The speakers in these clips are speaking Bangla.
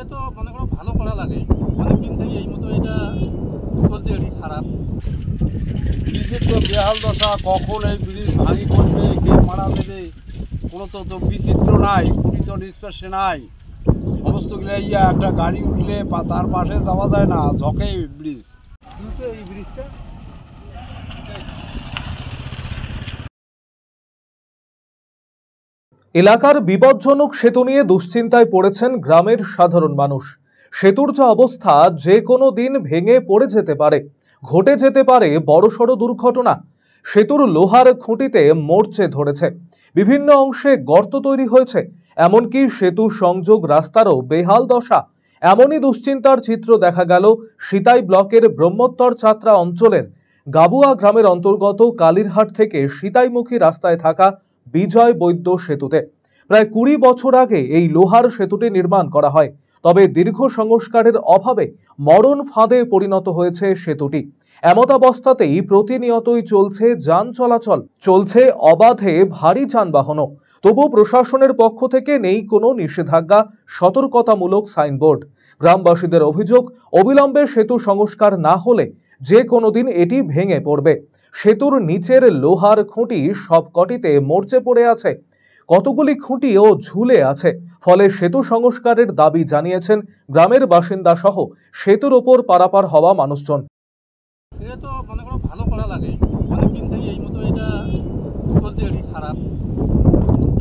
এটা তো মনে করো ভালো করা লাগে, অনেকদিন থেকে এই মতো এটা চলছে আর কি খারাপ। ব্রিজের তো বেহাল দশা, কখন এই ব্রিজ ভাঙি করবে, কে মারা দেবে, কোনো তো বিচিত্র নাই, কুড়ি তো নিষ্পেষে নাই, সমস্তগুলো ইয়া একটা গাড়ি উঠলে তার পাশে যাওয়া যায় না, ঝকে ব্রিজ দ্রুত এই ব্রিজটা এলাকার বিপজ্জনক সেতু নিয়ে দুশ্চিন্তায় পড়েছেন গ্রামের সাধারণ মানুষ। সেতুর যা অবস্থা, যে কোনো দিন ভেঙে পড়ে যেতে পারে, ঘটে যেতে পারে বড়সড় দুর্ঘটনা। সেতুর লোহার খুঁটিতে মরচে ধরেছে, বিভিন্ন অংশে গর্ত তৈরি হয়েছে, এমনকি সেতু সংযোগ রাস্তারও বেহাল দশা। এমনই দুশ্চিন্তার চিত্র দেখা গেল সিতাই ব্লকের ব্রহ্মোত্তর চাত্রা অঞ্চলের গাবুয়া গ্রামের অন্তর্গত কালীরহাট থেকে সিতাইমুখী রাস্তায় থাকা বিজয় বৈদ্য সেতুতে। প্রায় 20 বছর আগে এই লোহার সেতুটি নির্মাণ করা হয়, তবে দীর্ঘ সংস্কারের অভাবে মরণ ফাঁদে পরিণত হয়েছে সেতুটি। এমতাবস্থাতেই প্রতিনিয়তই চলছে যান চলাচল, চলছে অবাধে ভারী যানবাহনও। তবু প্রশাসনের পক্ষ থেকে নেই কোনো নিষেধাজ্ঞা, সতর্কতামূলক সাইনবোর্ড। গ্রামবাসীদের অভিযোগ, অবিলম্বে সেতু সংস্কার না হলে যে কোনো দিন এটি ভেঙে পড়বে। সেতুর নিচের লোহার খুঁটি সবকটিতে মরচে পড়ে আছে, কতগুলি খুঁটিও ঝুলে আছে। ফলে সেতু সংস্কারের দাবি জানিয়েছেন গ্রামের বাসিন্দা সহ সেতুর ওপর পারাপার হওয়া মানুষজন। এটা তো মনে করো ভালো করা লাগে, অনেকদিন থেকে এই মতো এটা চলছে আর কি খারাপ।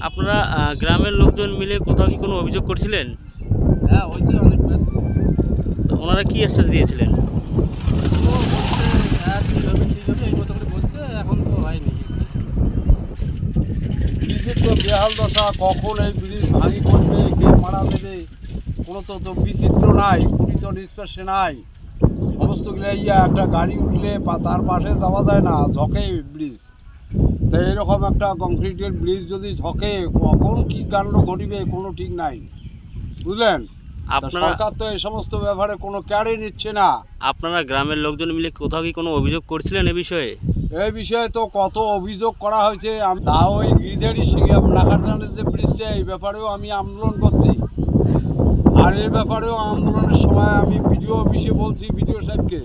আপনারা গ্রামের লোকজন মিলে কোথাও কি কোনো অভিযোগ করছিলেন? হ্যাঁ, হয়েছে অনেকবার। তো ওনারা কি আশ্বাস দিয়েছিলেন? তো বলছে হ্যাঁ ঠিক হবে ঠিক হবে, এই মতো করে বলছে, এখন তো হয়নি। ব্রিজের তো বেহাল দশা, কখন এই ব্রিজ ভাঙি করবে, কে মারা দেবে, কোনো তো বিচিত্র নাই, কুড়ি তো নিষ্পেষে নাই, সমস্তগুলো ইয়া একটা গাড়ি উঠলে তার পাশে যাওয়া যায় না, ঝকে ব্রিজ। তো এরকম একটা কংক্রিটের ব্রিজ যদি ঝকে, কখন কি কাণ্ড ঘটিবে কোনো ঠিক নাই, বুঝলেন? সরকার তো এই সমস্ত ব্যাপারে কোনো কেয়ারই নিচ্ছে না। আপনারা গ্রামের লোকজন মিলে কোথাও কি কোনো অভিযোগ করছিলেন এ বিষয়ে? এই বিষয়ে তো কত অভিযোগ করা হয়েছে, তাও ওই গিরিধারী নাকারজানের যে ব্রিজটা, এই ব্যাপারেও আমি আন্দোলন করছি। আর এই ব্যাপারেও আন্দোলনের সময় আমি বিডিও অফিসে বলছি, বিডিও সাহেবকে,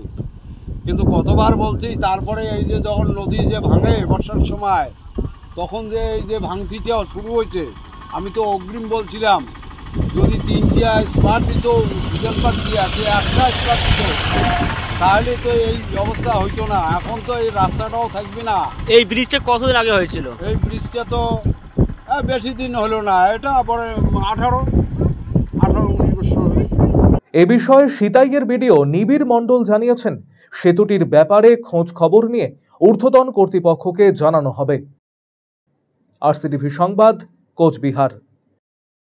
কিন্তু কতবার বলছি। তারপরে এই যে যখন নদী যে ভাঙে বর্ষার সময়, তখন যে এই যে ভাঙতিটাও শুরু হয়েছে, আমি তো অগ্রিম বলছিলাম যদি 3টা স্পার দিত, ডিজেলবার দিয়ে একটা স্পার দিত, তাহলে তো এই অবস্থা হইতো না, এখন তো এই রাস্তাটাও থাকবে না। এই ব্রিজটা কতদিন আগে হয়েছিল? এই ব্রিজটা তো বেশি দিন হলো না, এটা পরে 18-19 বছর হবে। এ বিষয়ে সিতাইয়ের বিডিও নিবিড় মণ্ডল জানিয়েছেন, সেতুটির ব্যাপারে খোঁজ খবর নিয়ে ঊর্ধ্বতন কর্তৃপক্ষকে জানানো হবে। আরসিটিভি সংবাদ, কোচবিহার।